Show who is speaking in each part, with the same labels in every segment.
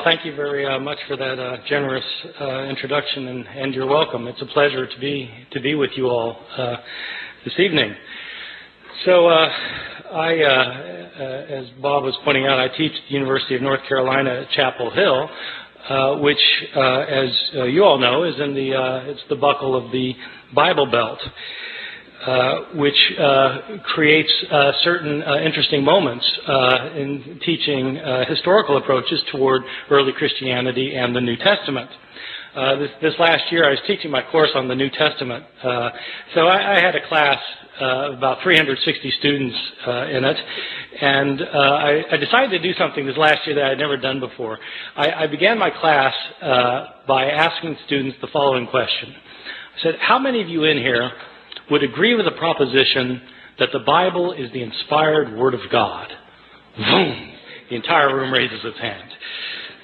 Speaker 1: thank you very much for that generous introduction, and you're welcome. It's a pleasure to be with you all this evening. So, as Bob was pointing out, I teach at the University of North Carolina at Chapel Hill, which, as you all know, is in it's the buckle of the Bible Belt, which creates certain interesting moments in teaching historical approaches toward early Christianity and the New Testament. This last year I was teaching my course on the New Testament, so I had a class about 360 students in it, and I decided to do something this last year that I had never done before. I began my class by asking students the following question. I said, how many of you in here would agree with the proposition that the Bible is the inspired Word of God? Boom! The entire room raises its hand.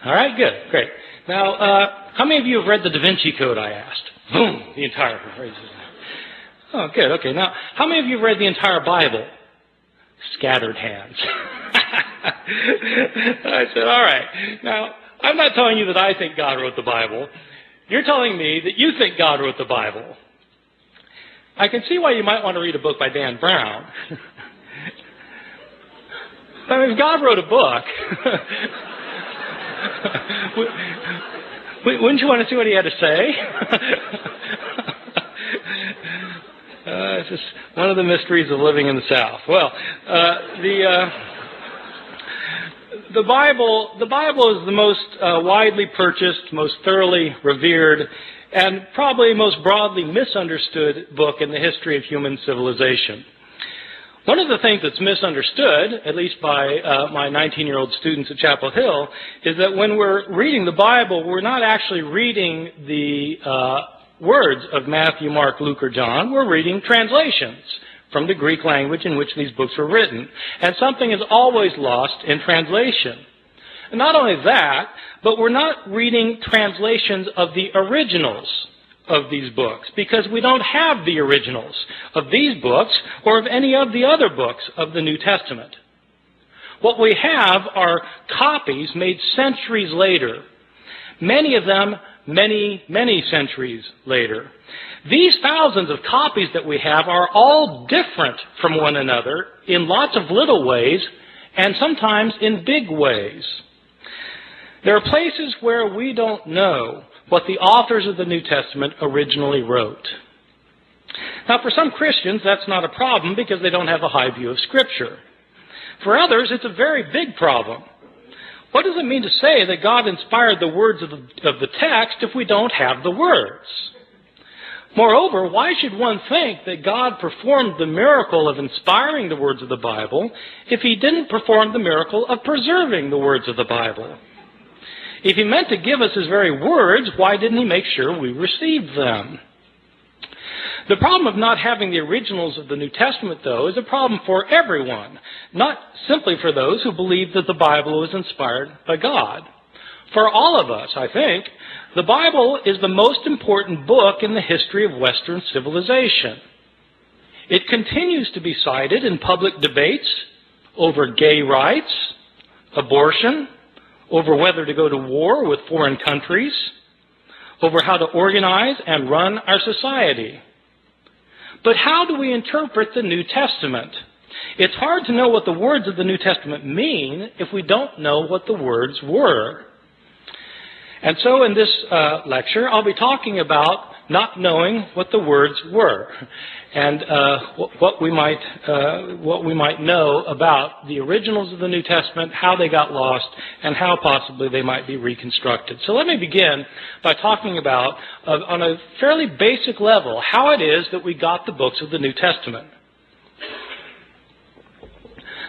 Speaker 1: All right, good, great. Now, how many of you have read the Da Vinci Code, I asked? Boom! The entire room raises its hand. Oh, good, okay. Now, how many of you have read the entire Bible? Scattered hands. I said, all right. Now, I'm not telling you that I think God wrote the Bible. You're telling me that you think God wrote the Bible. I can see why you might want to read a book by Dan Brown. I mean, if God wrote a book, wouldn't you want to see what he had to say? It's just one of the mysteries of living in the South. Well, the Bible is the most widely purchased, most thoroughly revered, and probably most broadly misunderstood book in the history of human civilization. One of the things that's misunderstood, at least by my 19-year-old students at Chapel Hill, is that when we're reading the Bible, we're not actually reading the words of Matthew, Mark, Luke, or John. We're reading translations from the Greek language in which these books were written. And something is always lost in translation. And not only that, but we're not reading translations of the originals of these books, because we don't have the originals of these books or of any of the other books of the New Testament. What we have are copies made centuries later, many of them many, many centuries later. These thousands of copies that we have are all different from one another in lots of little ways, and sometimes in big ways. There are places where we don't know what the authors of the New Testament originally wrote. Now, for some Christians, that's not a problem because they don't have a high view of Scripture. For others, it's a very big problem. What does it mean to say that God inspired the words of the text if we don't have the words? Moreover, why should one think that God performed the miracle of inspiring the words of the Bible if he didn't perform the miracle of preserving the words of the Bible? If he meant to give us his very words, why didn't he make sure we received them? The problem of not having the originals of the New Testament, though, is a problem for everyone, not simply for those who believe that the Bible was inspired by God. For all of us, I think, the Bible is the most important book in the history of Western civilization. It continues to be cited in public debates over gay rights, abortion, over whether to go to war with foreign countries, over how to organize and run our society. But how do we interpret the New Testament? It's hard to know what the words of the New Testament mean if we don't know what the words were. And so in this lecture, I'll be talking about not knowing what the words were, and what we might know about the originals of the New Testament, how they got lost, and how possibly they might be reconstructed. So let me begin by talking about, on a fairly basic level, how it is that we got the books of the New Testament.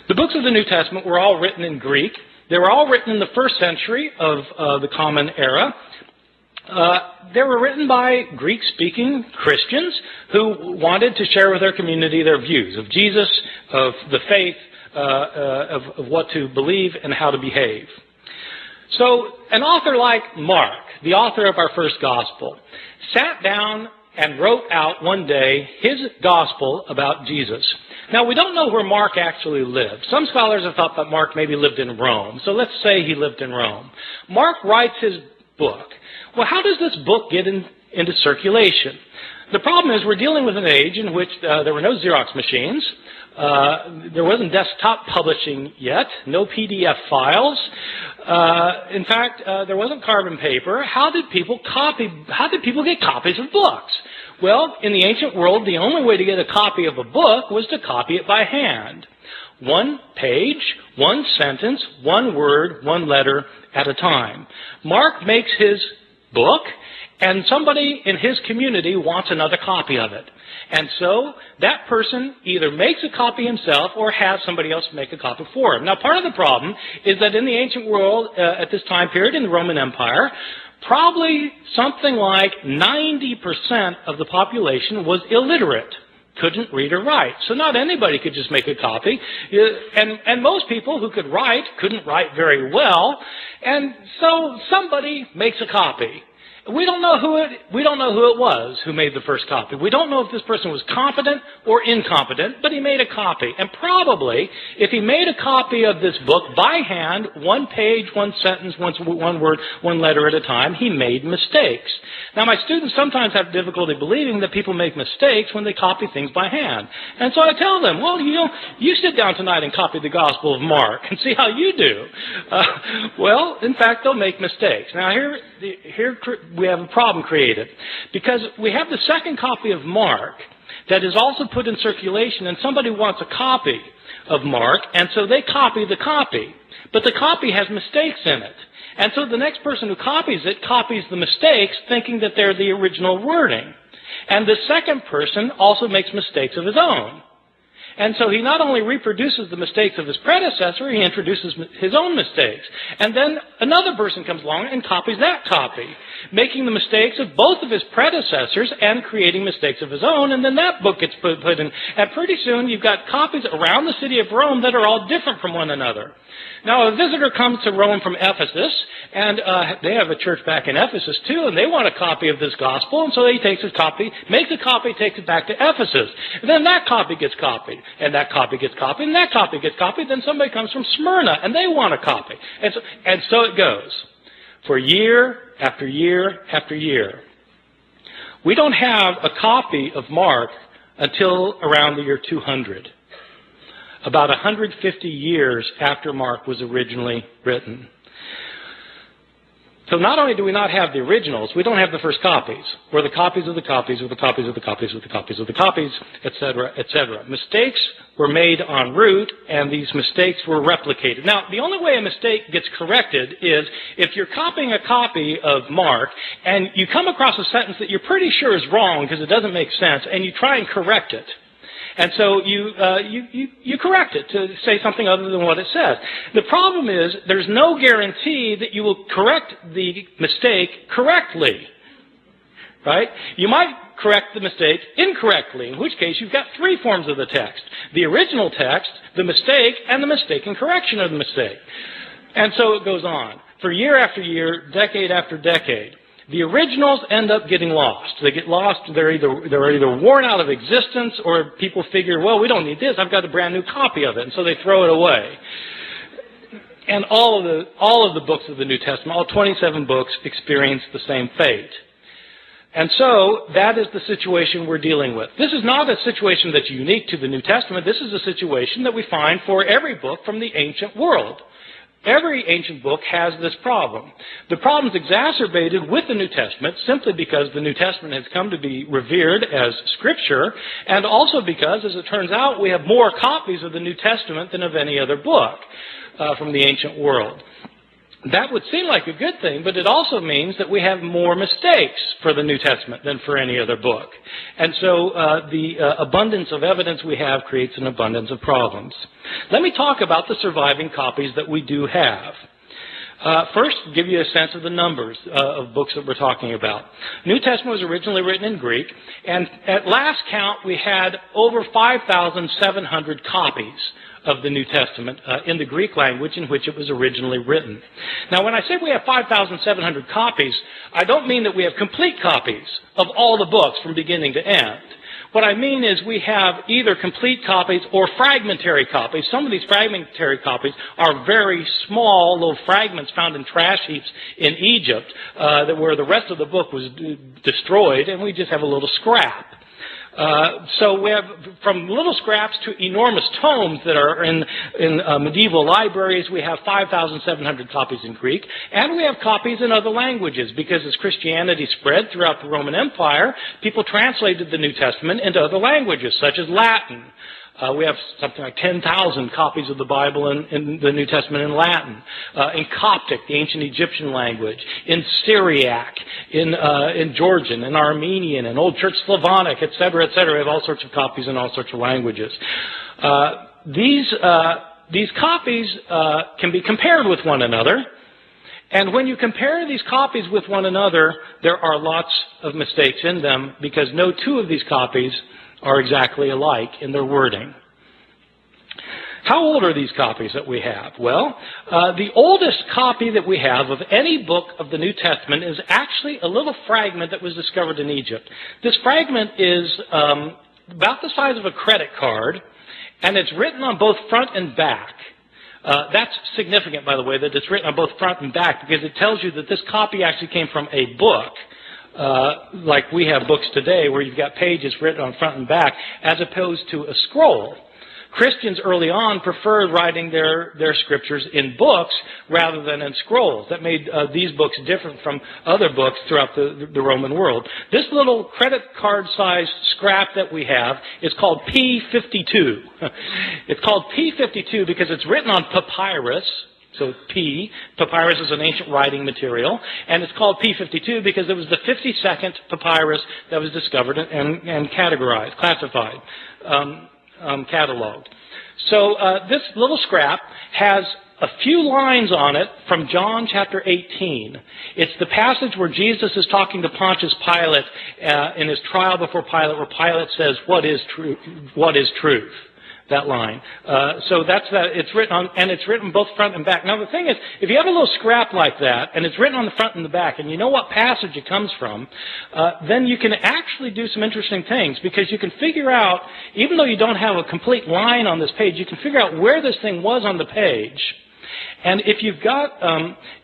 Speaker 1: The books of the New Testament were all written in Greek. They were all written in the first century of the Common Era. They were written by Greek-speaking Christians who wanted to share with their community their views of Jesus, of the faith, of what to believe and how to behave. So an author like Mark, the author of our first gospel, sat down and wrote out one day his gospel about Jesus. Now, we don't know where Mark actually lived. Some scholars have thought that Mark maybe lived in Rome. So let's say he lived in Rome. Mark writes his book. Well, how does this book get into circulation? The problem is we're dealing with an age in which there were no Xerox machines. There wasn't desktop publishing yet, no PDF files. In fact, there wasn't carbon paper. How did people get copies of books? Well, in the ancient world, the only way to get a copy of a book was to copy it by hand. One page, one sentence, one word, one letter at a time. Mark makes his book, and somebody in his community wants another copy of it. And so that person either makes a copy himself or has somebody else make a copy for him. Now, part of the problem is that in the ancient world, at this time period in the Roman Empire, probably something like 90% of the population was illiterate, couldn't read or write. So not anybody could just make a copy. And most people who could write couldn't write very well. And so somebody makes a copy. We don't know who it was who made the first copy. We don't know if this person was competent or incompetent, but he made a copy. And probably, if he made a copy of this book by hand, one page, one sentence, one word, one letter at a time, he made mistakes. Now, my students sometimes have difficulty believing that people make mistakes when they copy things by hand. And so I tell them, well, you sit down tonight and copy the Gospel of Mark and see how you do. Well, in fact, they'll make mistakes. Now, here we have a problem created, because we have the second copy of Mark that is also put in circulation, and somebody wants a copy of Mark, and so they copy the copy. But the copy has mistakes in it. And so the next person who copies it copies the mistakes, thinking that they're the original wording. And the second person also makes mistakes of his own. And so he not only reproduces the mistakes of his predecessor, he introduces his own mistakes. And then another person comes along and copies that copy, making the mistakes of both of his predecessors and creating mistakes of his own. And then that book gets put in. And pretty soon you've got copies around the city of Rome that are all different from one another. Now, a visitor comes to Rome from Ephesus, and they have a church back in Ephesus too, and they want a copy of this gospel, and so he takes his copy, makes a copy, takes it back to Ephesus. And then that copy gets copied, and that copy gets copied, and that copy gets copied. Then somebody comes from Smyrna, and they want a copy. And so it goes for year after year after year. We don't have a copy of Mark until around the year 200. About 150 years after Mark was originally written. So not only do we not have the originals, we don't have the first copies, or the copies of the copies of the copies of the copies of the copies of the copies, etc., etc. Mistakes were made en route, and these mistakes were replicated. Now, the only way a mistake gets corrected is if you're copying a copy of Mark, and you come across a sentence that you're pretty sure is wrong because it doesn't make sense, and you try and correct it. And so you correct it to say something other than what it says. The problem is there's no guarantee that you will correct the mistake correctly. Right? You might correct the mistake incorrectly, in which case you've got three forms of the text. The original text, the mistake, and the mistaken correction of the mistake. And so it goes on. For year after year, decade after decade. The originals end up getting lost. They get lost. They're either worn out of existence, or people figure, well, we don't need this. I've got a brand new copy of it, and so they throw it away. And all of the books of the New Testament, all 27 books, experience the same fate. And so that is the situation we're dealing with. This is not a situation that's unique to the New Testament. This is a situation that we find for every book from the ancient world. Every ancient book has this problem. The problem is exacerbated with the New Testament simply because the New Testament has come to be revered as Scripture, and also because, as it turns out, we have more copies of the New Testament than of any other book from the ancient world. That would seem like a good thing, but it also means that we have more mistakes for the New Testament than for any other book. And so the abundance of evidence we have creates an abundance of problems. Let me talk about the surviving copies that we do have. First, give you a sense of the numbers of books that we're talking about. New Testament was originally written in Greek, and at last count we had over 5,700 copies of the New Testament in the Greek language in which it was originally written. Now, when I say we have 5,700 copies, I don't mean that we have complete copies of all the books from beginning to end. What I mean is we have either complete copies or fragmentary copies. Some of these fragmentary copies are very small, little fragments found in trash heaps in Egypt, where the rest of the book was destroyed, and we just have a little scrap. So we have from little scraps to enormous tomes that are in medieval libraries. We have 5,700 copies in Greek, and we have copies in other languages, because as Christianity spread throughout the Roman Empire, people translated the New Testament into other languages, such as Latin. We have something like 10,000 copies of the Bible in the New Testament in Latin, in Coptic, the ancient Egyptian language, in Syriac, in Georgian, in Armenian, in Old Church Slavonic, etc., etc. We have all sorts of copies in all sorts of languages. These copies can be compared with one another. And when you compare these copies with one another, there are lots of mistakes in them, because no two of these copies are exactly alike in their wording. How old are these copies that we have? Well, the oldest copy that we have of any book of the New Testament is actually a little fragment that was discovered in Egypt. This fragment is about the size of a credit card, and it's written on both front and back. That's significant, by the way, that it's written on both front and back, because it tells you that this copy actually came from a book. Like we have books today where you've got pages written on front and back, as opposed to a scroll. Christians early on preferred writing their scriptures in books rather than in scrolls. That made these books different from other books throughout the Roman world. This little credit card-sized scrap that we have is called P52. It's called P52 because it's written on papyrus. So papyrus is an ancient writing material, and it's called P52 because it was the 52nd papyrus that was discovered and categorized, classified, cataloged. So this little scrap has a few lines on it from John chapter 18. It's the passage where Jesus is talking to Pontius Pilate in his trial before Pilate, where Pilate says, "What is truth? What is truth?" That line. So that's that. It's written on, and it's written both front and back. Now the thing is, if you have a little scrap like that, and it's written on the front and the back, and you know what passage it comes from, then you can actually do some interesting things, because you can figure out, even though you don't have a complete line on this page, you can figure out where this thing was on the page. And if you've got,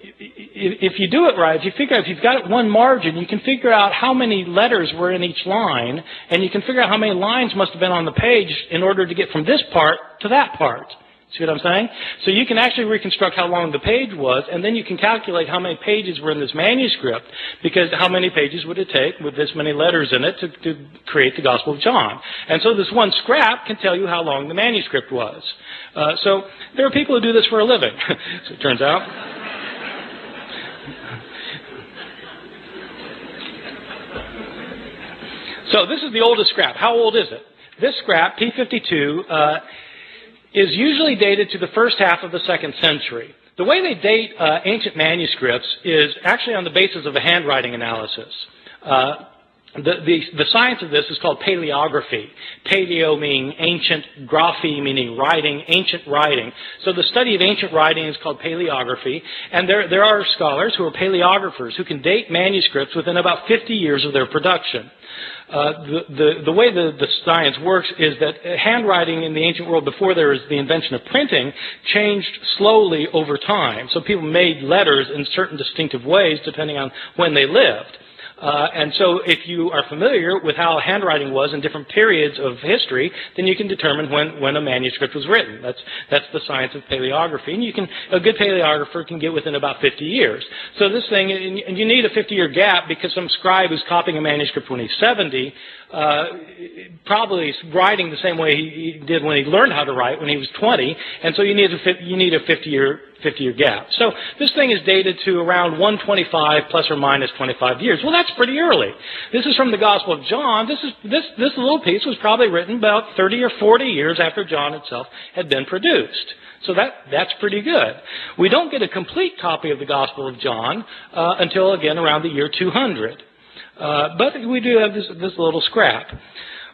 Speaker 1: if you do it right, if you figure out, if you've got it one margin, you can figure out how many letters were in each line, and you can figure out how many lines must have been on the page in order to get from this part to that part. See what I'm saying? So you can actually reconstruct how long the page was, and then you can calculate how many pages were in this manuscript, because how many pages would it take with this many letters in it to create the Gospel of John. And so this one scrap can tell you how long the manuscript was. So there are people who do this for a living, so it turns out. So this is the oldest scrap. How old is it? This scrap, P52, is usually dated to the first half of the 2nd century. The way they date ancient manuscripts is actually on the basis of a handwriting analysis. The science of this is called paleography. Paleo meaning ancient, graphy meaning writing, ancient writing. So the study of ancient writing is called paleography, and there are scholars who are paleographers who can date manuscripts within about 50 years of their production. The way the science works is that handwriting in the ancient world, before there was the invention of printing, changed slowly over time. So people made letters in certain distinctive ways depending on when they lived. And so if you are familiar with how handwriting was in different periods of history, then you can determine when a manuscript was written. That's the science of paleography. And a good paleographer can get within about 50 years. So this thing, and you need a 50-year gap, because some scribe who's copying a manuscript when he's 70, probably writing the same way he did when he learned how to write when he was 20, and so you need a 50-year gap. So this thing is dated to around 125 plus or minus 25 years. Well, that's pretty early. This is from the Gospel of John. This little piece was probably written about 30 or 40 years after John itself had been produced. So that's pretty good. We don't get a complete copy of the Gospel of John until, again, around the year 200. But we do have this little scrap.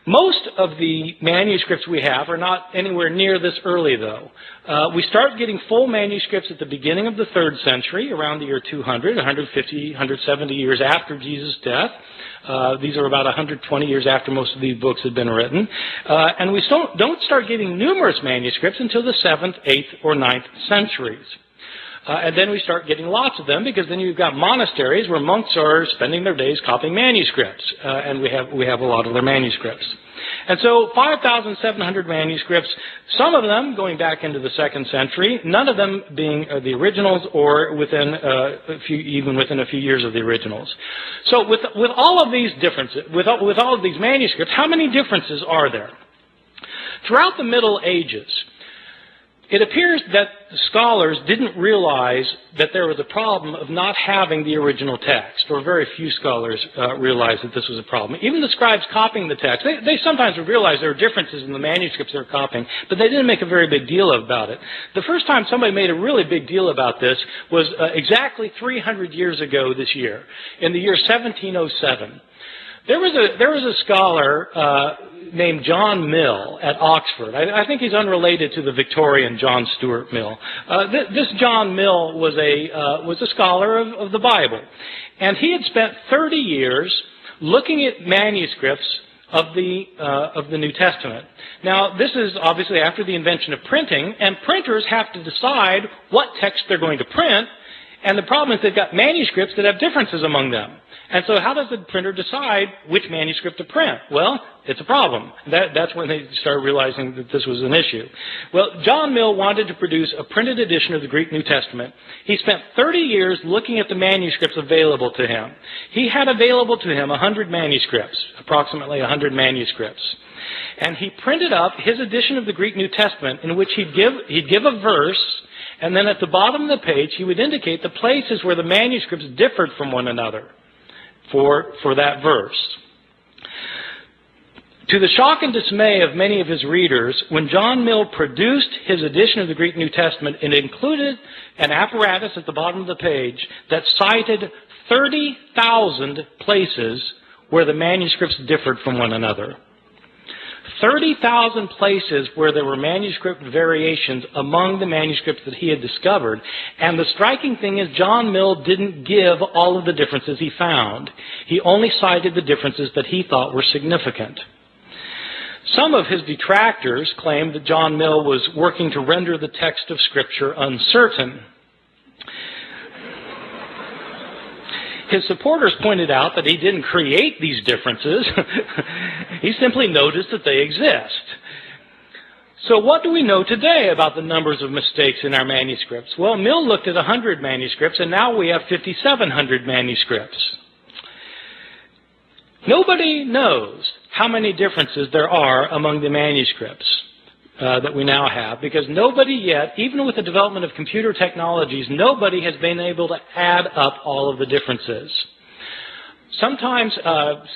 Speaker 1: Most of the manuscripts we have are not anywhere near this early, though. We start getting full manuscripts at the beginning of the 3rd century, around the year 200, 150, 170 years after Jesus' death. These are about 120 years after most of these books had been written. And we don't start getting numerous manuscripts until the 7th, 8th, or 9th centuries. And then we start getting lots of them, because then you've got monasteries where monks are spending their days copying manuscripts, and we have a lot of their manuscripts. And so 5,700 manuscripts, some of them going back into the 2nd century, none of them being the originals, or within even within a few years of the originals. So with all of these differences, with all of these manuscripts, how many differences are there? Throughout the Middle Ages, it appears that scholars didn't realize that there was a problem of not having the original text, or very few scholars realized that this was a problem. Even the scribes copying the text, they sometimes would realize there were differences in the manuscripts they were copying, but they didn't make a very big deal about it. The first time somebody made a really big deal about this was exactly 300 years ago this year, in the year 1707. There was a scholar named John Mill at Oxford. I think he's unrelated to the Victorian John Stuart Mill. This John Mill was a scholar of the Bible, and he had spent 30 years looking at manuscripts of the New Testament. Now, this is obviously after the invention of printing, and printers have to decide what text they're going to print. And the problem is they've got manuscripts that have differences among them. And so how does the printer decide which manuscript to print? Well, it's a problem. That's when they started realizing that this was an issue. Well, John Mill wanted to produce a printed edition of the Greek New Testament. He spent 30 years looking at the manuscripts available to him. He had available to him 100 manuscripts, approximately 100 manuscripts. And he printed up his edition of the Greek New Testament, in which he'd give a verse, and then at the bottom of the page he would indicate the places where the manuscripts differed from one another for that verse. To the shock and dismay of many of his readers, when John Mill produced his edition of the Greek New Testament, it included an apparatus at the bottom of the page that cited 30,000 places where the manuscripts differed from one another. 30,000 places where there were manuscript variations among the manuscripts that he had discovered. And the striking thing is, John Mill didn't give all of the differences he found. He only cited the differences that he thought were significant. Some of his detractors claimed that John Mill was working to render the text of Scripture uncertain. His supporters pointed out that he didn't create these differences. He simply noticed that they exist. So what do we know today about the numbers of mistakes in our manuscripts? Well, Mill looked at 100 manuscripts, and now we have 5,700 manuscripts. Nobody knows how many differences there are among the manuscripts that we now have, because nobody yet, even with the development of computer technologies, nobody has been able to add up all of the differences. Sometimes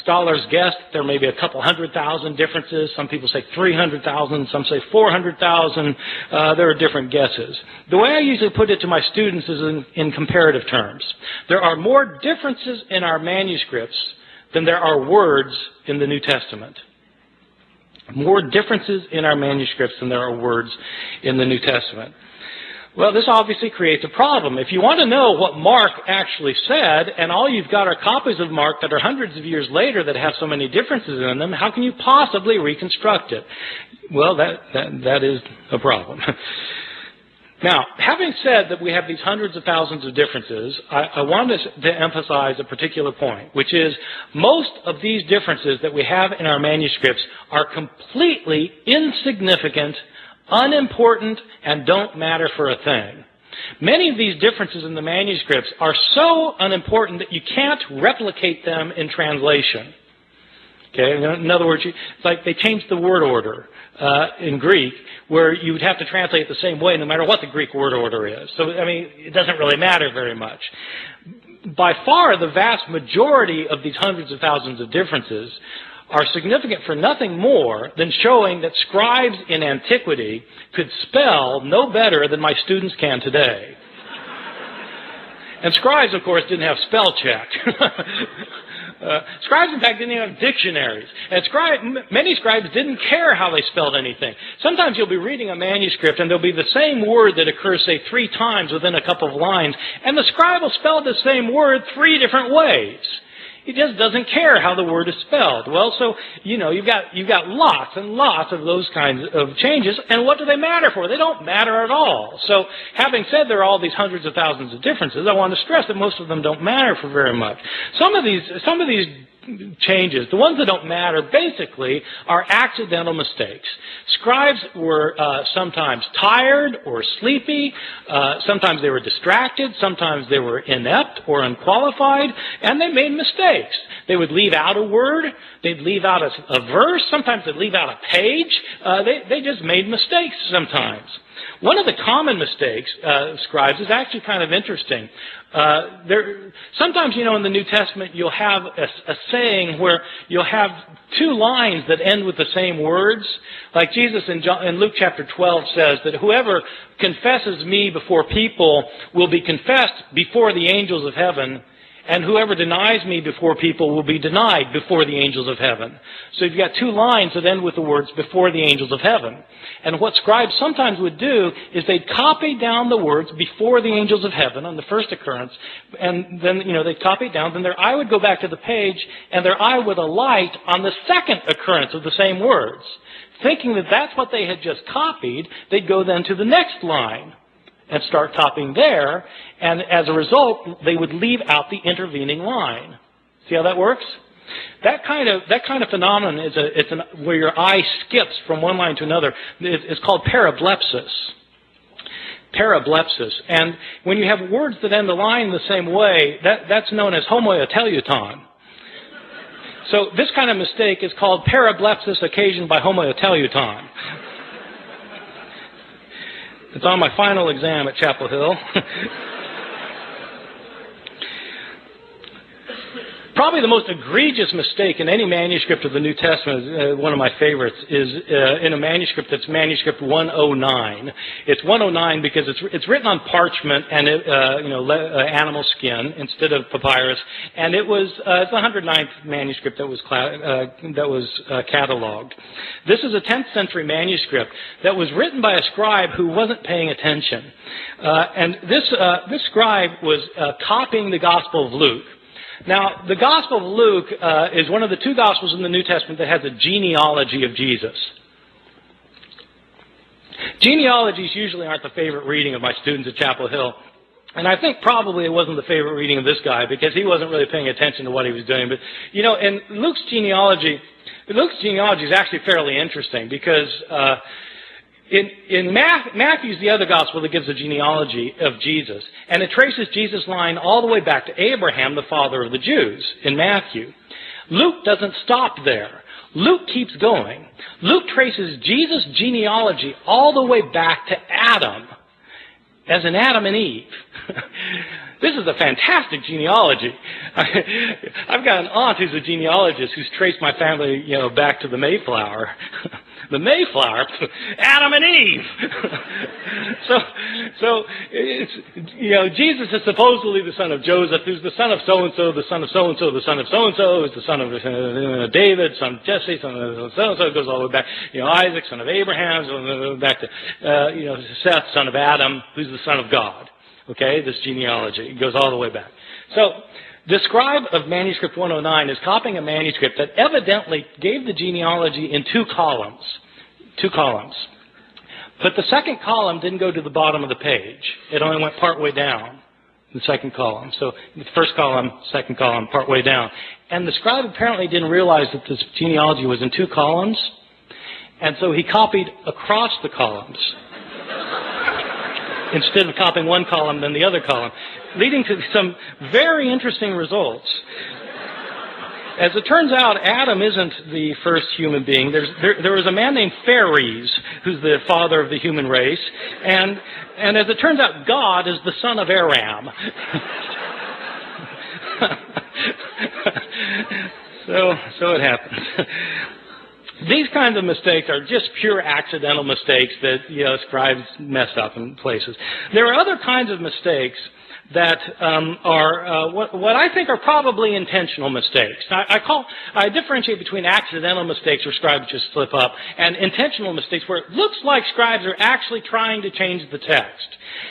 Speaker 1: scholars guess there may be a couple 100,000 differences. Some people say 300,000. Some say 400,000. There are different guesses. The way I usually put it to my students is in comparative terms. There are more differences in our manuscripts than there are words in the New Testament. More differences in our manuscripts than there are words in the New Testament. Well, this obviously creates a problem. If you want to know what Mark actually said, and all you've got are copies of Mark that are hundreds of years later that have so many differences in them, how can you possibly reconstruct it? Well, that is a problem. Now, having said that we have these hundreds of thousands of differences, I want to emphasize a particular point, which is most of these differences that we have in our manuscripts are completely insignificant, unimportant, and don't matter for a thing. Many of these differences in the manuscripts are so unimportant that you can't replicate them in translation. Okay? In other words, it's like they changed the word order in Greek, where you would have to translate it the same way no matter what the Greek word order is. So, I mean, it doesn't really matter very much. By far, the vast majority of these hundreds of thousands of differences are significant for nothing more than showing that scribes in antiquity could spell no better than my students can today. And scribes, of course, didn't have spell check. Scribes, in fact, didn't even have dictionaries. And many scribes didn't care how they spelled anything. Sometimes you'll be reading a manuscript and there'll be the same word that occurs, say, 3 times within a couple of lines, and the scribe will spell the same word 3 different ways. He just doesn't care how the word is spelled. Well, so, you've got lots and lots of those kinds of changes, and what do they matter for? They don't matter at all. So, having said there are all these hundreds of thousands of differences, I want to stress that most of them don't matter for very much. Some of these changes, the ones that don't matter, basically are accidental mistakes. Scribes were sometimes tired or sleepy, sometimes they were distracted, sometimes they were inept or unqualified, and they made mistakes. They would leave out a word, they'd leave out a verse, sometimes they'd leave out a page. They just made mistakes sometimes. One of the common mistakes of scribes is actually kind of interesting. Sometimes, in the New Testament, you'll have a saying where you'll have 2 lines that end with the same words. Like Jesus in Luke chapter 12 says that whoever confesses me before people will be confessed before the angels of heaven, and whoever denies me before people will be denied before the angels of heaven. So you've got 2 lines that end with the words before the angels of heaven. And what scribes sometimes would do is they'd copy down the words before the angels of heaven on the first occurrence, and then, they'd copy it down, then their eye would go back to the page, and their eye would alight on the second occurrence of the same words. Thinking that that's what they had just copied, they'd go then to the next line and start copying there, and as a result, they would leave out the intervening line. See how that works? That kind of phenomenon is where your eye skips from one line to another. It's called parablepsis. Parablepsis. And when you have words that end the line the same way, that's known as homoioteliuton. So this kind of mistake is called parablepsis occasioned by homoioteliuton. It's on my final exam at Chapel Hill. Probably the most egregious mistake in any manuscript of the New Testament, one of my favorites, is in a manuscript that's manuscript 109. It's 109 because it's written on parchment and animal skin instead of papyrus, and it's the 109th manuscript that was cataloged. This is a 10th century manuscript that was written by a scribe who wasn't paying attention, and this scribe was copying the Gospel of Luke. Now, the Gospel of Luke is one of the 2 Gospels in the New Testament that has a genealogy of Jesus. Genealogies usually aren't the favorite reading of my students at Chapel Hill. And I think probably it wasn't the favorite reading of this guy because he wasn't really paying attention to what he was doing. But, in Luke's genealogy is actually fairly interesting because in Matthew's the other gospel that gives the genealogy of Jesus, and it traces Jesus' line all the way back to Abraham, the father of the Jews, in Matthew. Luke doesn't stop there. Luke keeps going. Luke traces Jesus' genealogy all the way back to Adam, as in Adam and Eve. This is a fantastic genealogy. I've got an aunt who's a genealogist who's traced my family, back to the Mayflower. The Mayflower, Adam and Eve. so it's, Jesus is supposedly the son of Joseph, who's the son of so-and-so, the son of so-and-so, the son of so-and-so, who's the son of David, son of Jesse, son of so-and-so. It goes all the way back. Isaac, son of Abraham, back to, Seth, son of Adam, who's the son of God. Okay, this genealogy. It goes all the way back. So, the scribe of manuscript 109 is copying a manuscript that evidently gave the genealogy in 2 columns. 2 columns. But the second column didn't go to the bottom of the page. It only went part way down, the second column. So the first column, second column, part way down. And the scribe apparently didn't realize that this genealogy was in 2 columns. And so he copied across the columns instead of copying one column then the other column, leading to some very interesting results. As it turns out, Adam isn't the first human being. There was a man named Phares, who's the father of the human race, and as it turns out, God is the son of Aram. So it happens. These kinds of mistakes are just pure accidental mistakes that, scribes messed up in places. There are other kinds of mistakes that are what I think are probably intentional mistakes. I differentiate between accidental mistakes where scribes just slip up and intentional mistakes where it looks like scribes are actually trying to change the text.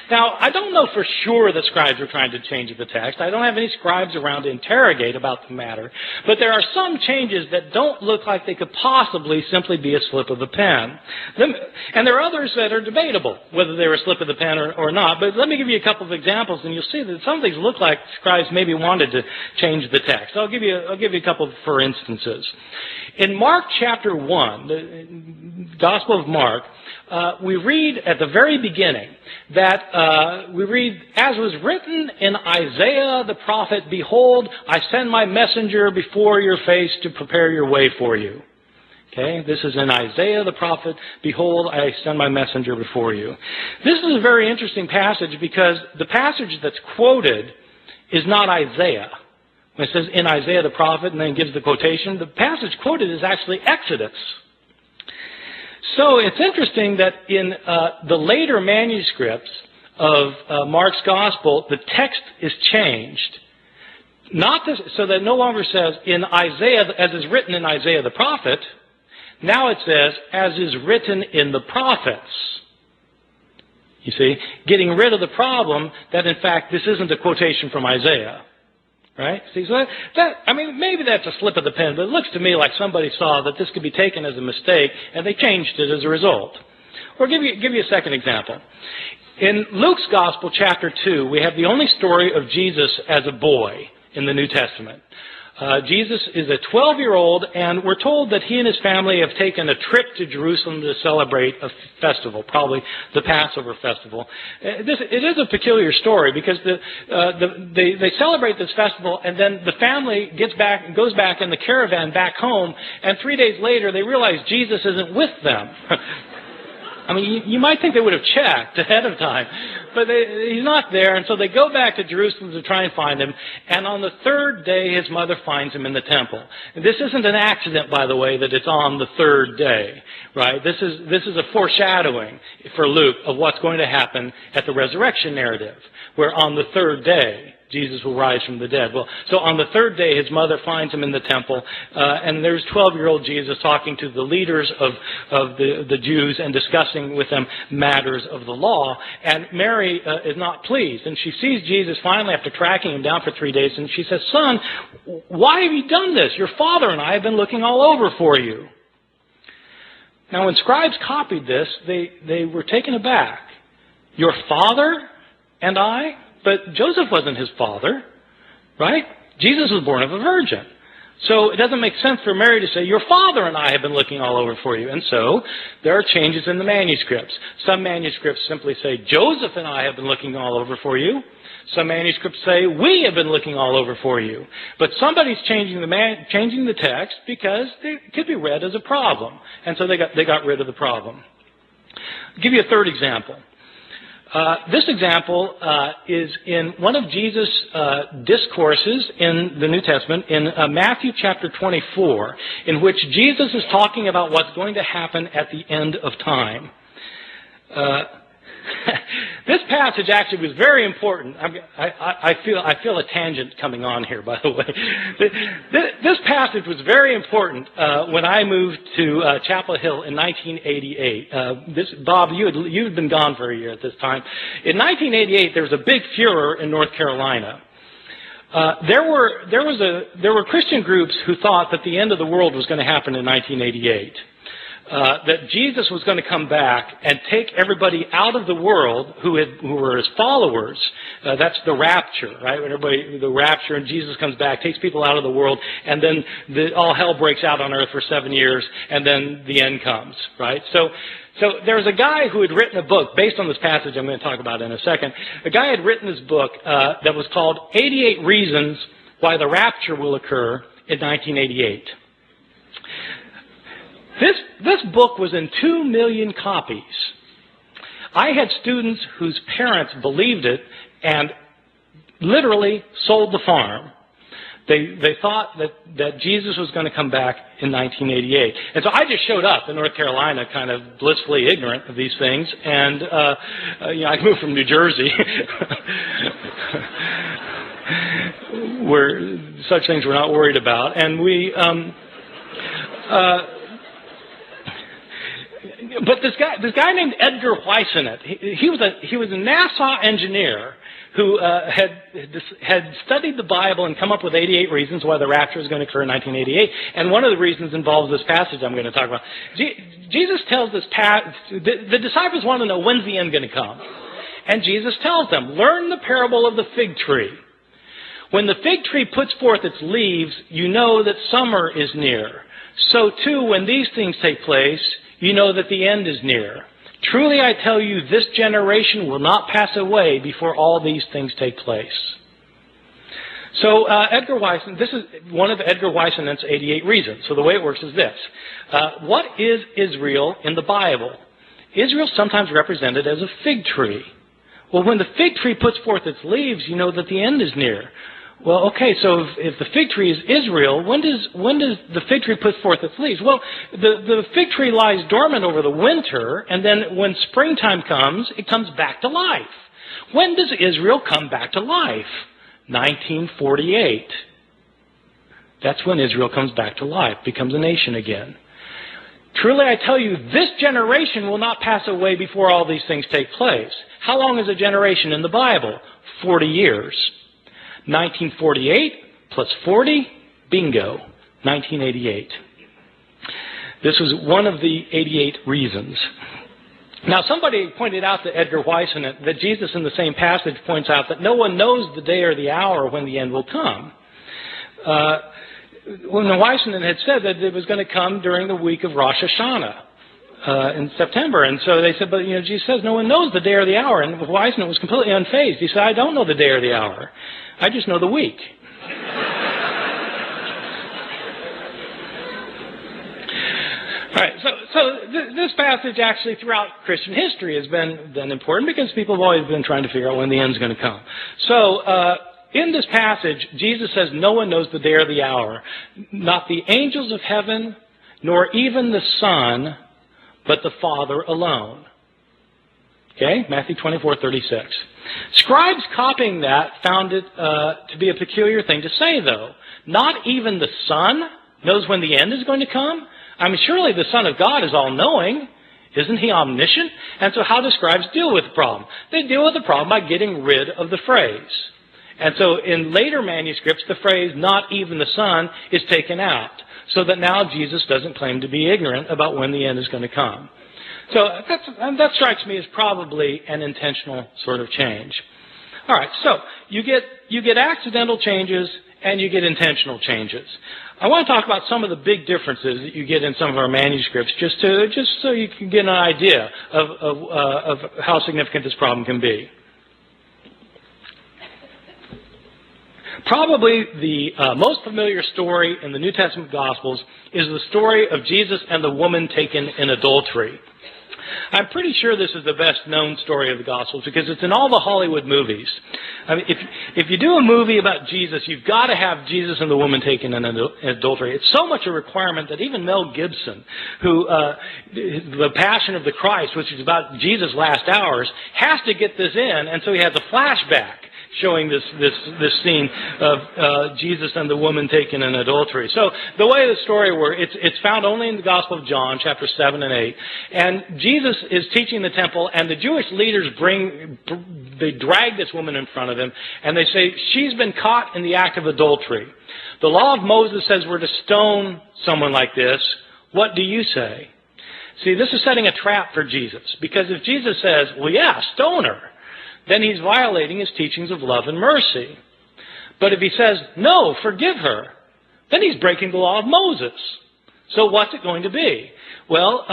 Speaker 1: Now, I don't know for sure that scribes are trying to change the text. I don't have any scribes around to interrogate about the matter. But there are some changes that don't look like they could possibly simply be a slip of the pen. And there are others that are debatable, whether they were a slip of the pen or not. But let me give you a couple of examples, and you'll see that some things look like scribes maybe wanted to change the text. I'll give you a couple for instances. In Mark chapter 1, the Gospel of Mark, we read at the very beginning that we read, as was written in Isaiah the prophet, behold, I send my messenger before your face to prepare your way for you. Okay, this is in Isaiah the prophet, behold, I send my messenger before you. This is a very interesting passage because the passage that's quoted is not Isaiah. When it says in Isaiah the prophet and then gives the quotation, the passage quoted is actually Exodus. So it's interesting that in the later manuscripts of Mark's Gospel, the text is changed. Not this, so that it no longer says in Isaiah, as is written in Isaiah the prophet. Now it says, as is written in the prophets. You see, getting rid of the problem that in fact this isn't a quotation from Isaiah. Right? See, so maybe that's a slip of the pen, but it looks to me like somebody saw that this could be taken as a mistake, and they changed it as a result. Or give you a second example. In Luke's Gospel, chapter 2, we have the only story of Jesus as a boy in the New Testament. Jesus is a 12-year-old, and we're told that he and his family have taken a trip to Jerusalem to celebrate a festival, probably the Passover festival. It is a peculiar story because they celebrate this festival, and then the family goes back in the caravan back home, and 3 days later they realize Jesus isn't with them. I mean, you might think they would have checked ahead of time, but he's not there, and so they go back to Jerusalem to try and find him, and on the third day his mother finds him in the temple. And this isn't an accident, by the way, that it's on the third day, right? This is a foreshadowing for Luke of what's going to happen at the resurrection narrative, where on the third day Jesus will rise from the dead. Well, so on the third day, his mother finds him in the temple, and there's 12-year-old Jesus talking to the leaders of the Jews and discussing with them matters of the law. And Mary is not pleased, and she sees Jesus finally after tracking him down for 3 days, and she says, "Son, why have you done this? Your father and I have been looking all over for you." Now, when scribes copied this, they were taken aback. Your father and I? But Joseph wasn't his father, right? Jesus was born of a virgin. So it doesn't make sense for Mary to say, your father and I have been looking all over for you. And so there are changes in the manuscripts. Some manuscripts simply say, Joseph and I have been looking all over for you. Some manuscripts say, we have been looking all over for you. But somebody's changing the text because it could be read as a problem. And so they got rid of the problem. I'll give you a third example. This example is in one of Jesus' discourses in the New Testament, in Matthew chapter 24, in which Jesus is talking about what's going to happen at the end of time. This passage actually was very important. I feel a tangent coming on here, by the way. This passage was very important when I moved to Chapel Hill in 1988. Bob, you had been gone for a year at this time. In 1988, there was a big furor in North Carolina. There were Christian groups who thought that the end of the world was going to happen in 1988. That Jesus was going to come back and take everybody out of the world who were his followers. That's the rapture, right? When the rapture, and Jesus comes back, takes people out of the world, and then all hell breaks out on earth for 7 years, and then the end comes, right? So there was a guy who had written a book based on this passage I'm going to talk about in a second. A guy had written this book that was called 88 Reasons Why the Rapture Will Occur in 1988. This book was in 2 million copies. I had students whose parents believed it and literally sold the farm. They thought that Jesus was going to come back in 1988. And so I just showed up in North Carolina kind of blissfully ignorant of these things. And, I moved from New Jersey where such things we're not worried about. And but this guy named Edgar Whisenant, he was a NASA engineer who had studied the Bible and come up with 88 reasons why the rapture is going to occur in 1988. And one of the reasons involves this passage I'm going to talk about. Jesus tells this the disciples want to know, when's the end going to come? And Jesus tells them, learn the parable of the fig tree. When the fig tree puts forth its leaves, you know that summer is near. So too, when these things take place, you know that the end is near. Truly I tell you, this generation will not pass away before all these things take place. So Edgar Whisenant, this is one of Edgar Whisenant's 88 reasons. So the way it works is this. What is Israel in the Bible? Israel is sometimes represented as a fig tree. Well, when the fig tree puts forth its leaves, you know that the end is near. Well, okay, so if the fig tree is Israel, when does the fig tree put forth its leaves? Well, the fig tree lies dormant over the winter, and then when springtime comes, it comes back to life. When does Israel come back to life? 1948. That's when Israel comes back to life, becomes a nation again. Truly I tell you, this generation will not pass away before all these things take place. How long is a generation in the Bible? 40 years. 1948 plus 40, bingo, 1988. This was one of the 88 reasons. Now, somebody pointed out to Edgar Whisenant that Jesus in the same passage points out that no one knows the day or the hour when the end will come. When Whisenant had said that it was going to come during the week of Rosh Hashanah in September. And so they said, but Jesus says no one knows the day or the hour. And Whisenant was completely unfazed. He said, I don't know the day or the hour. I just know the week. All right, so this passage actually throughout Christian history has been important because people have always been trying to figure out when the end's going to come. So in this passage, Jesus says no one knows the day or the hour, not the angels of heaven, nor even the Son, but the Father alone. Okay, Matthew 24:36. Scribes copying that found it to be a peculiar thing to say, though. Not even the Son knows when the end is going to come? I mean, surely the Son of God is all-knowing. Isn't he omniscient? And so how do scribes deal with the problem? They deal with the problem by getting rid of the phrase. And so in later manuscripts, the phrase, not even the Son, is taken out, so that now Jesus doesn't claim to be ignorant about when the end is going to come. So that strikes me as probably an intentional sort of change. All right, so you get accidental changes and you get intentional changes. I want to talk about some of the big differences that you get in some of our manuscripts, just so you can get an idea of how significant this problem can be. Probably the most familiar story in the New Testament Gospels is the story of Jesus and the woman taken in adultery. I'm pretty sure this is the best known story of the Gospels because it's in all the Hollywood movies. I mean, if you do a movie about Jesus, you've got to have Jesus and the woman taken in adultery. It's so much a requirement that even Mel Gibson, who The Passion of the Christ, which is about Jesus' last hours, has to get this in, and so he has a flashback showing this scene of Jesus and the woman taken in adultery. So the way the story works, it's found only in the Gospel of John, chapter 7 and 8. And Jesus is teaching the temple, and the Jewish leaders they drag this woman in front of him, and they say, she's been caught in the act of adultery. The law of Moses says we're to stone someone like this. What do you say? See, this is setting a trap for Jesus, because if Jesus says, well, yeah, stone her, then he's violating his teachings of love and mercy. But if he says, no, forgive her, then he's breaking the law of Moses. So what's it going to be? Well,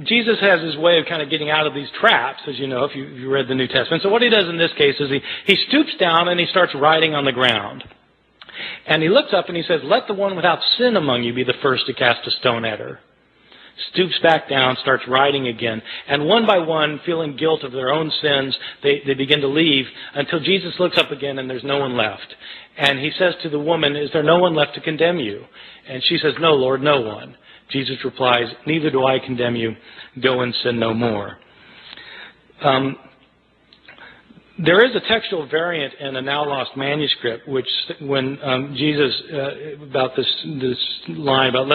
Speaker 1: Jesus has his way of kind of getting out of these traps, as you know, if you read the New Testament. So what he does in this case is he stoops down and he starts writing on the ground. And he looks up and he says, let the one without sin among you be the first to cast a stone at her. stoops back down, starts writing again. And one by one, feeling guilt of their own sins, they begin to leave until Jesus looks up again and there's no one left. And he says to the woman, "Is there no one left to condemn you?" And she says, "No, Lord, no one." Jesus replies, "Neither do I condemn you. Go and sin no more." There is a textual variant in a now lost manuscript, which when Jesus about this line about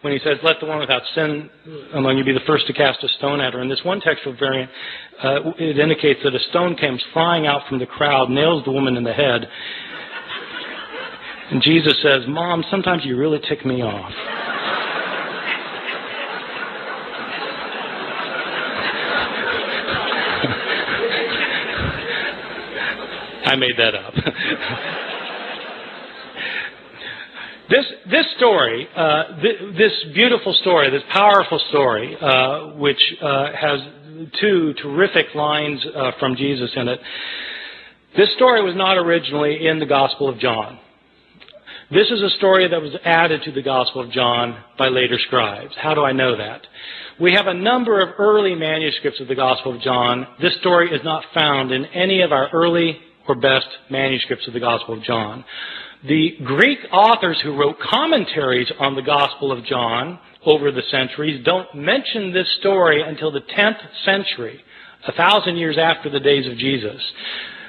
Speaker 1: when he says, "Let the one without sin among you be the first to cast a stone at her." In this one textual variant, it indicates that a stone comes flying out from the crowd, nails the woman in the head, and Jesus says, "Mom, sometimes you really tick me off." I made that up. This story, this beautiful story, this powerful story, which has two terrific lines from Jesus in it, this story was not originally in the Gospel of John. This is a story that was added to the Gospel of John by later scribes. How do I know that? We have a number of early manuscripts of the Gospel of John. This story is not found in any of our early or best manuscripts of the Gospel of John. The Greek authors who wrote commentaries on the Gospel of John over the centuries don't mention this story until the 10th century, 1,000 years after the days of Jesus.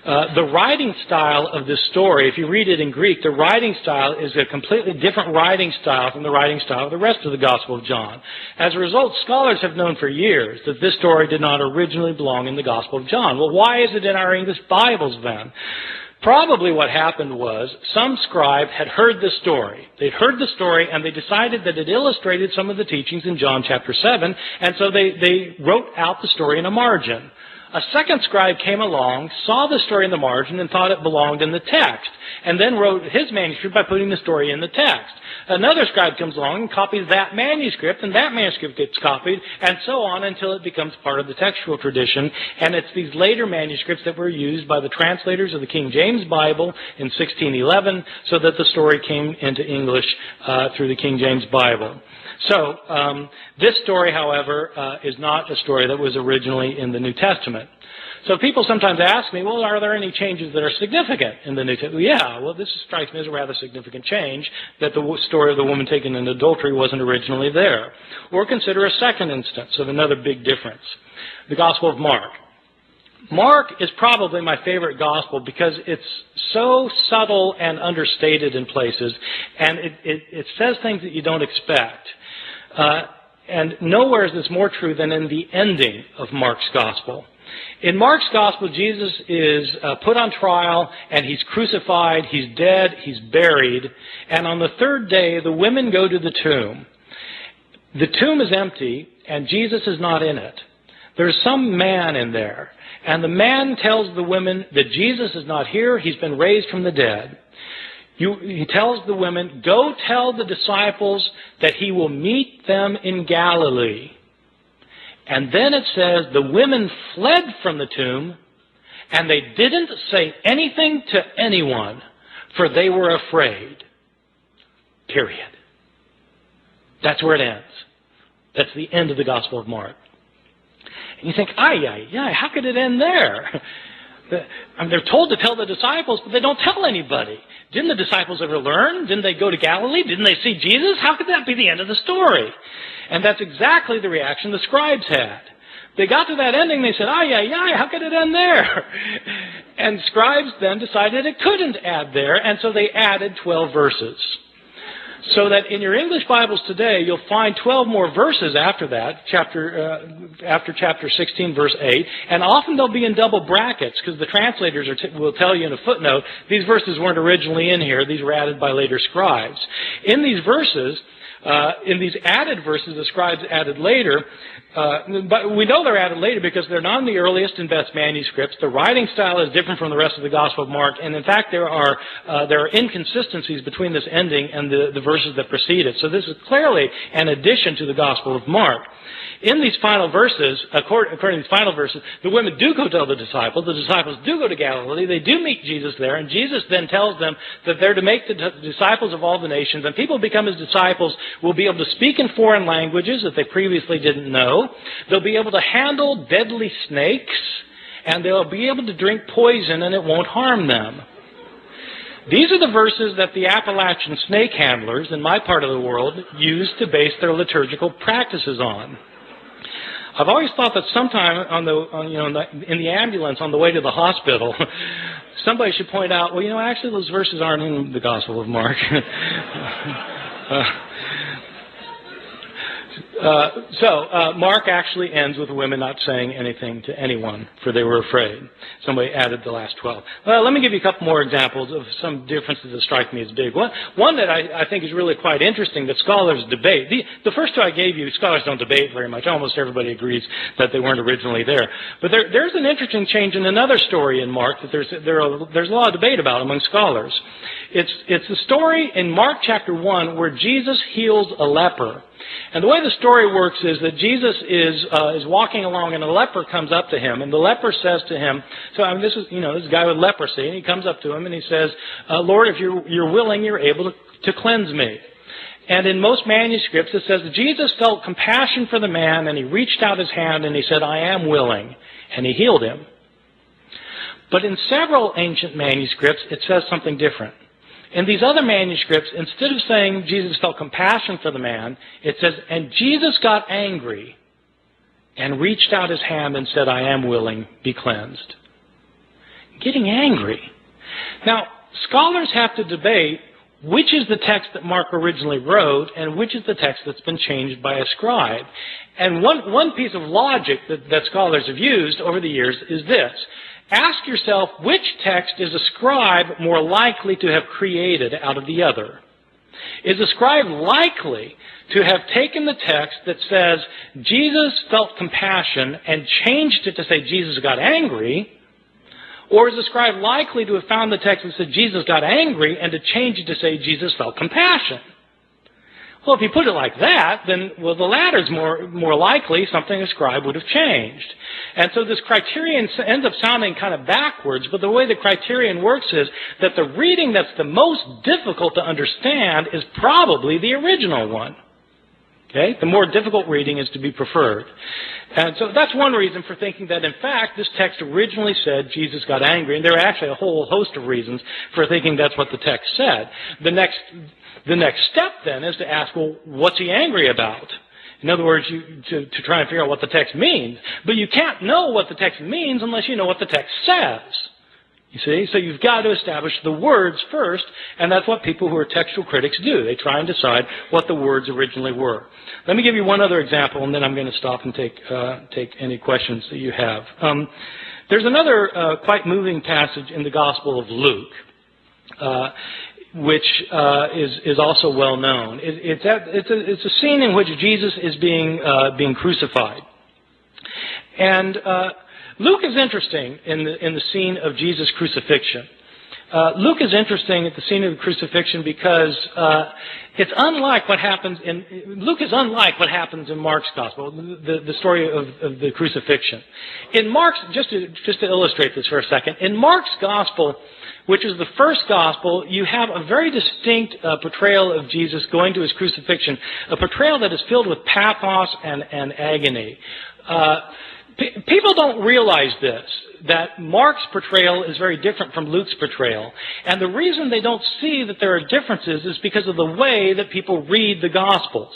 Speaker 1: The writing style of this story, if you read it in Greek, the writing style is a completely different writing style from the writing style of the rest of the Gospel of John. As a result, scholars have known for years that this story did not originally belong in the Gospel of John. Well, why is it in our English Bibles then? Probably what happened was some scribe had heard this story. They'd heard the story and they decided that it illustrated some of the teachings in John chapter 7, and so they wrote out the story in a margin. A second scribe came along, saw the story in the margin, and thought it belonged in the text, and then wrote his manuscript by putting the story in the text. Another scribe comes along and copies that manuscript, and that manuscript gets copied, and so on until it becomes part of the textual tradition. And it's these later manuscripts that were used by the translators of the King James Bible in 1611, so that the story came into English through the King James Bible. So, this story, however, is not a story that was originally in the New Testament. So people sometimes ask me, well, are there any changes that are significant in the New Testament? Yeah, well, this strikes me as a rather significant change, that the story of the woman taken in adultery wasn't originally there. Or consider a second instance of another big difference, the Gospel of Mark. Mark is probably my favorite gospel because it's so subtle and understated in places, and it says things that you don't expect. And nowhere is this more true than in the ending of Mark's gospel. In Mark's gospel, Jesus is put on trial, and he's crucified, he's dead, he's buried, and on the third day, the women go to the tomb. The tomb is empty, and Jesus is not in it. There's some man in there. And the man tells the women that Jesus is not here, he's been raised from the dead. He tells the women, go tell the disciples that he will meet them in Galilee. And then it says the women fled from the tomb, and they didn't say anything to anyone, for they were afraid. Period. That's where it ends. That's the end of the Gospel of Mark. And you think, how could it end there? They're told to tell the disciples, but they don't tell anybody. Didn't the disciples ever learn? Didn't they go to Galilee? Didn't they see Jesus? How could that be the end of the story? And that's exactly the reaction the scribes had. They got to that ending, they said, how could it end there? And scribes then decided it couldn't add there, and so they added 12 verses. So that in your English Bibles today, you'll find 12 more verses after that, after chapter 16, verse 8, and often they'll be in double brackets, because the translators will tell you in a footnote, these verses weren't originally in here, these were added by later scribes. In these verses, in these added verses the scribes added later, but we know they're added later because they're not in the earliest and best manuscripts. The writing style is different from the rest of the Gospel of Mark, and in fact there are inconsistencies between this ending and the verses that precede it. So this is clearly an addition to the Gospel of Mark. In these final verses, according to these final verses, the women do go tell the disciples do go to Galilee, they do meet Jesus there, and Jesus then tells them that they're to make the disciples of all the nations, and people become his disciples will be able to speak in foreign languages that they previously didn't know. They'll be able to handle deadly snakes, and they'll be able to drink poison and it won't harm them. These are the verses that the Appalachian snake handlers in my part of the world use to base their liturgical practices on. I've always thought that sometime in the ambulance on the way to the hospital, somebody should point out, well, actually those verses aren't in the Gospel of Mark. Mark actually ends with the women not saying anything to anyone, for they were afraid. Somebody added the last 12. Well, let me give you a couple more examples of some differences that strike me as big. One that I think is really quite interesting that scholars debate. The first two I gave you, scholars don't debate very much. Almost everybody agrees that they weren't originally there. But there's an interesting change in another story in Mark that there's a lot of debate about among scholars. It's the story in Mark chapter 1 where Jesus heals a leper. And the way the story works is that Jesus is walking along, and a leper comes up to him, and the leper says to him, this is this guy with leprosy, and he comes up to him and he says, Lord, if you're willing, you're able to cleanse me. And in most manuscripts it says that Jesus felt compassion for the man, and he reached out his hand and he said, I am willing, and he healed him. But in several ancient manuscripts it says something different. In these other manuscripts, instead of saying Jesus felt compassion for the man, it says, and Jesus got angry and reached out his hand and said, I am willing, be cleansed. Getting angry. Now, scholars have to debate which is the text that Mark originally wrote and which is the text that's been changed by a scribe. And one piece of logic that scholars have used over the years is this. Ask yourself, which text is a scribe more likely to have created out of the other? Is a scribe likely to have taken the text that says Jesus felt compassion and changed it to say Jesus got angry? Or is the scribe likely to have found the text that said Jesus got angry and to change it to say Jesus felt compassion? Well, if you put it like that, then, the latter is more likely something a scribe would have changed. And so this criterion ends up sounding kind of backwards, but the way the criterion works is that the reading that's the most difficult to understand is probably the original one. Okay? The more difficult reading is to be preferred. And so that's one reason for thinking that, in fact, this text originally said Jesus got angry, and there are actually a whole host of reasons for thinking that's what the text said. The next step, then, is to ask, well, what's he angry about? In other words, to try and figure out what the text means. But you can't know what the text means unless you know what the text says. You see? So you've got to establish the words first, and that's what people who are textual critics do. They try and decide what the words originally were. Let me give you one other example, and then I'm going to stop and take any questions that you have. There's another quite moving passage in the Gospel of Luke, which is also well known. It's a scene in which Jesus is being crucified, and Luke is interesting in the scene of Jesus' crucifixion. Luke is interesting at the scene of the crucifixion because it's unlike what happens Luke is unlike what happens in Mark's Gospel, the story of the crucifixion. In Mark's, just to illustrate this for a second, in Mark's Gospel, which is the first Gospel, you have a very distinct portrayal of Jesus going to his crucifixion, a portrayal that is filled with pathos and agony. People don't realize this, that Mark's portrayal is very different from Luke's portrayal. And the reason they don't see that there are differences is because of the way that people read the Gospels.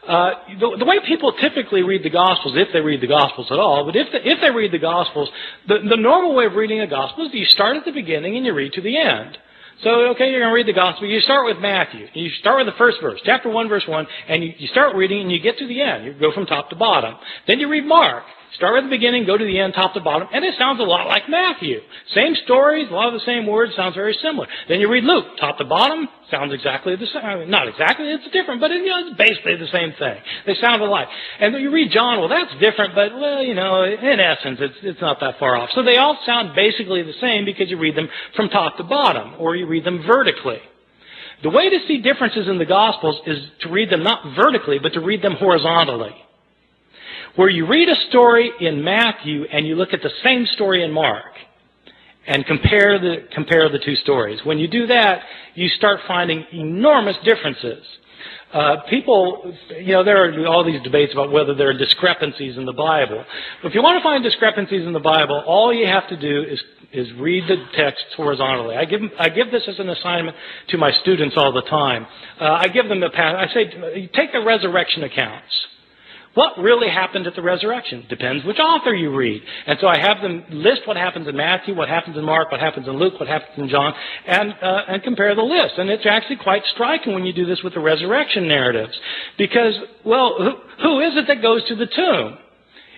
Speaker 1: The way people typically read the Gospels, if they read the Gospels at all, but if they read the Gospels, the normal way of reading a Gospel is you start at the beginning and you read to the end. So, okay, you're going to read the Gospel. You start with Matthew. You start with the first verse, chapter 1, verse 1, and you start reading and you get to the end. You go from top to bottom. Then you read Mark. Start at the beginning, go to the end, top to bottom, and it sounds a lot like Matthew. Same stories, a lot of the same words, sounds very similar. Then you read Luke, top to bottom, sounds exactly the same. I mean, not exactly, it's different, but it's basically the same thing. They sound alike. And then you read John, well, that's different, but, in essence, it's not that far off. So they all sound basically the same because you read them from top to bottom, or you read them vertically. The way to see differences in the Gospels is to read them not vertically, but to read them horizontally. Where you read a story in Matthew and you look at the same story in Mark. and compare the two stories. When you do that, you start finding enormous differences. People, there are all these debates about whether there are discrepancies in the Bible. But if you want to find discrepancies in the Bible, all you have to do is read the text horizontally. I give this as an assignment to my students all the time. I give them I say, take the resurrection accounts. What really happened at the resurrection? Depends which author you read. And so I have them list what happens in Matthew, what happens in Mark, what happens in Luke, what happens in John, and compare the list. And it's actually quite striking when you do this with the resurrection narratives. Because, well, who is it that goes to the tomb?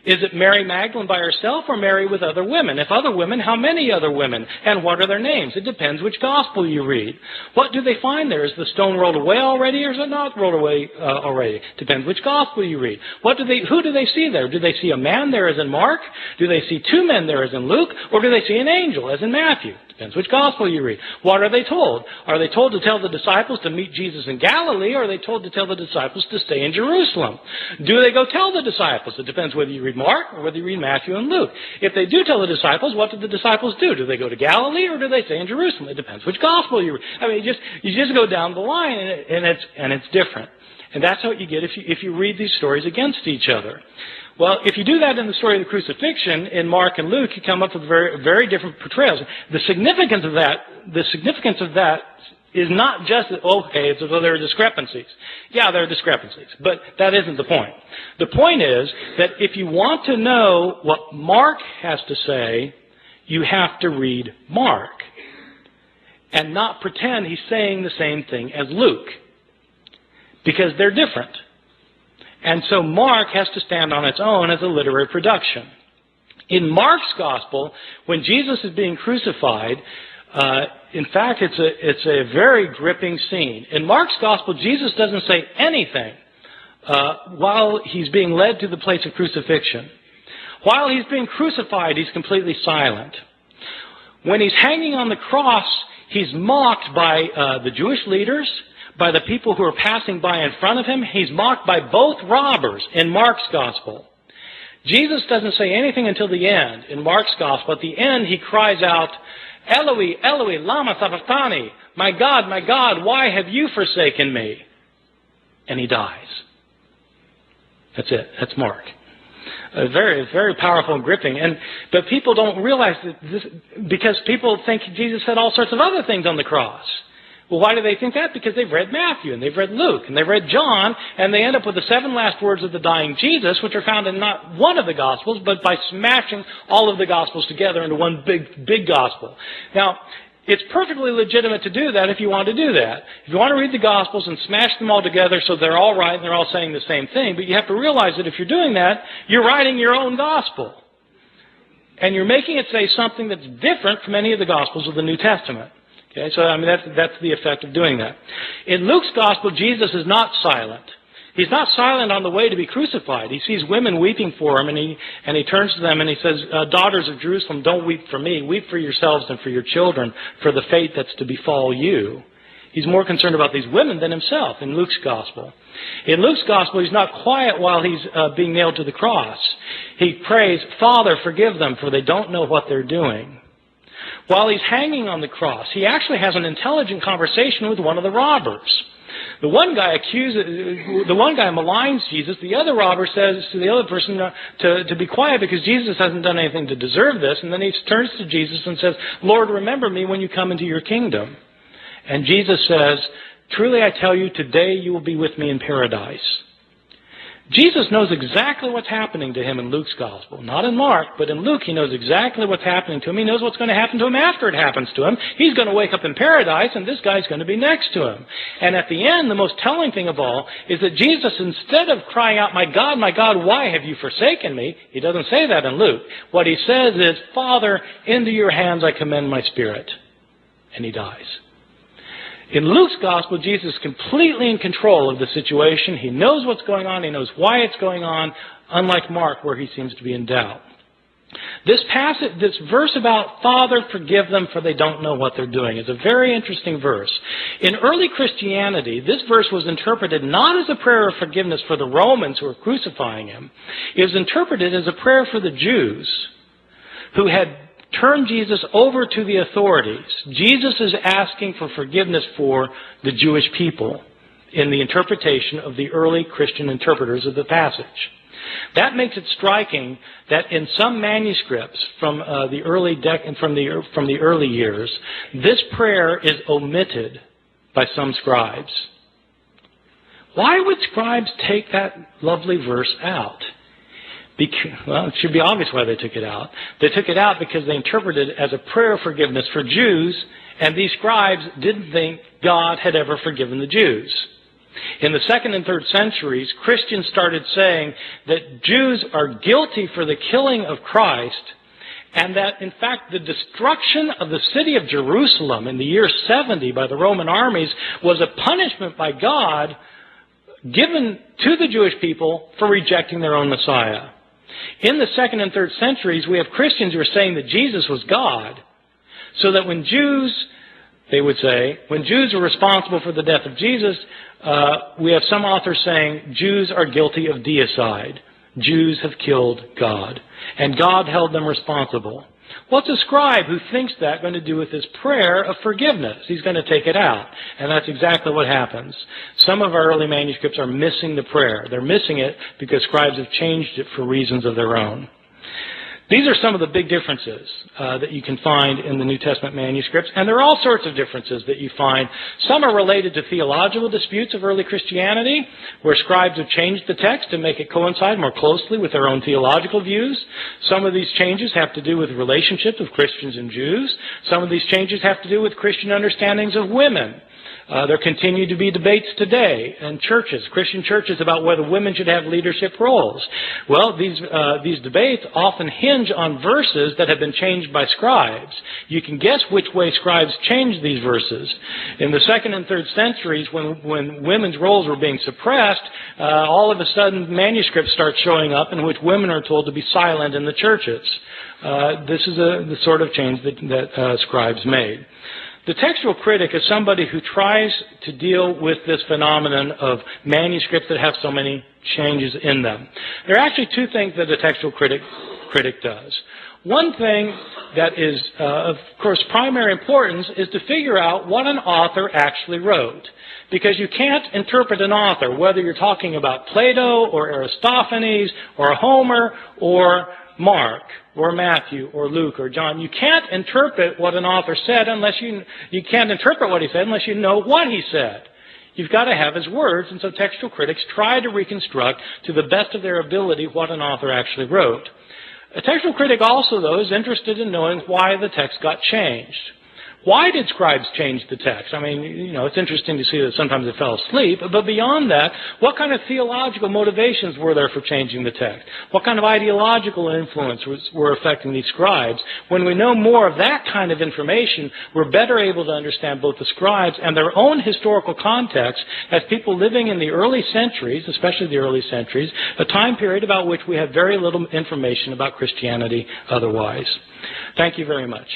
Speaker 1: Is it Mary Magdalene by herself or Mary with other women? If other women, how many other women? And what are their names? It depends which gospel you read. What do they find there? Is the stone rolled away already or is it not rolled away already? Depends which gospel you read. Who do they see there? Do they see a man there as in Mark? Do they see two men there as in Luke? Or do they see an angel as in Matthew? Depends which gospel you read. What are they told? Are they told to tell the disciples to meet Jesus in Galilee, or are they told to tell the disciples to stay in Jerusalem? Do they go tell the disciples? It depends whether you read Mark or whether you read Matthew and Luke. If they do tell the disciples, what do the disciples do? Do they go to Galilee, or do they stay in Jerusalem? It depends which gospel you read. I mean, you just go down the line, and it's different. And that's what you get if you read these stories against each other. Well, if you do that in the story of the crucifixion in Mark and Luke, you come up with very, very different portrayals. The significance of that is not just that, okay, it's as though there are discrepancies. Yeah, there are discrepancies, but that isn't the point. The point is that if you want to know what Mark has to say, you have to read Mark and not pretend he's saying the same thing as Luke, because they're different. And so Mark has to stand on its own as a literary production. In Mark's gospel, when Jesus is being crucified, in fact, it's a very gripping scene. In Mark's gospel, Jesus doesn't say anything while he's being led to the place of crucifixion. While he's being crucified, he's completely silent. When he's hanging on the cross, he's mocked by the Jewish leaders, by the people who are passing by in front of him. He's mocked by both robbers in Mark's gospel. Jesus doesn't say anything until the end in Mark's gospel. At the end, he cries out, Eloi, Eloi, lama sabachthani, my God, why have you forsaken me? And he dies. That's it. That's Mark. Very, very powerful and gripping. But people don't realize that this, because people think Jesus said all sorts of other things on the cross. Well, why do they think that? Because they've read Matthew, and they've read Luke, and they've read John, and they end up with the 7 last words of the dying Jesus, which are found in not one of the Gospels, but by smashing all of the Gospels together into one big Gospel. Now, it's perfectly legitimate to do that if you want to do that. If you want to read the Gospels and smash them all together so they're all right and they're all saying the same thing, but you have to realize that if you're doing that, you're writing your own Gospel. And you're making it say something that's different from any of the Gospels of the New Testament. Okay, so that's the effect of doing that. In Luke's gospel, Jesus is not silent. He's not silent on the way to be crucified. He sees women weeping for him, and he turns to them and he says, daughters of Jerusalem, don't weep for me. Weep for yourselves and for your children, for the fate that's to befall you. He's more concerned about these women than himself in Luke's gospel. In Luke's gospel, he's not quiet while he's being nailed to the cross. He prays, Father, forgive them, for they don't know what they're doing. While he's hanging on the cross, he actually has an intelligent conversation with one of the robbers. The one guy maligns Jesus. The other robber says to the other person to be quiet because Jesus hasn't done anything to deserve this. And then he turns to Jesus and says, Lord, remember me when you come into your kingdom. And Jesus says, truly I tell you, today you will be with me in paradise. Jesus knows exactly what's happening to him in Luke's gospel. Not in Mark, but in Luke he knows exactly what's happening to him. He knows what's going to happen to him after it happens to him. He's going to wake up in paradise and this guy's going to be next to him. And at the end, the most telling thing of all is that Jesus, instead of crying out, my God, why have you forsaken me? He doesn't say that in Luke. What he says is, Father, into your hands I commend my spirit. And he dies. In Luke's gospel, Jesus is completely in control of the situation. He knows what's going on. He knows why it's going on, unlike Mark, where he seems to be in doubt. This verse about Father, forgive them, for they don't know what they're doing, is a very interesting verse. In early Christianity, this verse was interpreted not as a prayer of forgiveness for the Romans who were crucifying him. It was interpreted as a prayer for the Jews who had turn Jesus over to the authorities. Jesus is asking for forgiveness for the Jewish people in the interpretation of the early Christian interpreters of the passage. That makes it striking that in some manuscripts from the early years, this prayer is omitted by some scribes. Why would scribes take that lovely verse out? Well, it should be obvious why they took it out. They took it out because they interpreted it as a prayer of forgiveness for Jews, and these scribes didn't think God had ever forgiven the Jews. In the 2nd and 3rd centuries, Christians started saying that Jews are guilty for the killing of Christ, and that, in fact, the destruction of the city of Jerusalem in the year 70 by the Roman armies was a punishment by God given to the Jewish people for rejecting their own Messiah. In the 2nd and 3rd centuries, we have Christians who are saying that Jesus was God, so that when Jews, they would say, when Jews are responsible for the death of Jesus, we have some authors saying Jews are guilty of deicide. Jews have killed God, and God held them responsible. What's a scribe who thinks that going to do with his prayer of forgiveness? He's going to take it out. And that's exactly what happens. Some of our early manuscripts are missing the prayer. They're missing it because scribes have changed it for reasons of their own. These are some of the big differences that you can find in the New Testament manuscripts, and there are all sorts of differences that you find. Some are related to theological disputes of early Christianity, where scribes have changed the text to make it coincide more closely with their own theological views. Some of these changes have to do with relationships of Christians and Jews. Some of these changes have to do with Christian understandings of women. There continue to be debates today in churches, Christian churches, about whether women should have leadership roles. Well, these debates often hinge on verses that have been changed by scribes. You can guess which way scribes changed these verses. In the 2nd and 3rd centuries, when women's roles were being suppressed, all of a sudden manuscripts start showing up in which women are told to be silent in the churches. This is the sort of change that scribes made. The textual critic is somebody who tries to deal with this phenomenon of manuscripts that have so many changes in them. There are actually two things that a textual critic does. One thing that is, of course, primary importance is to figure out what an author actually wrote. Because you can't interpret an author, whether you're talking about Plato or Aristophanes or Homer or Mark or Matthew or Luke or John. You can't interpret what an author said unless you can't interpret what he said unless you know what he said. You've got to have his words, and so textual critics try to reconstruct to the best of their ability what an author actually wrote. A textual critic also, though, is interested in knowing why the text got changed. Why did scribes change the text? I mean, it's interesting to see that sometimes they fell asleep, but beyond that, what kind of theological motivations were there for changing the text? What kind of ideological influence were affecting these scribes? When we know more of that kind of information, we're better able to understand both the scribes and their own historical context as people living in the early centuries, especially the early centuries, a time period about which we have very little information about Christianity otherwise. Thank you very much.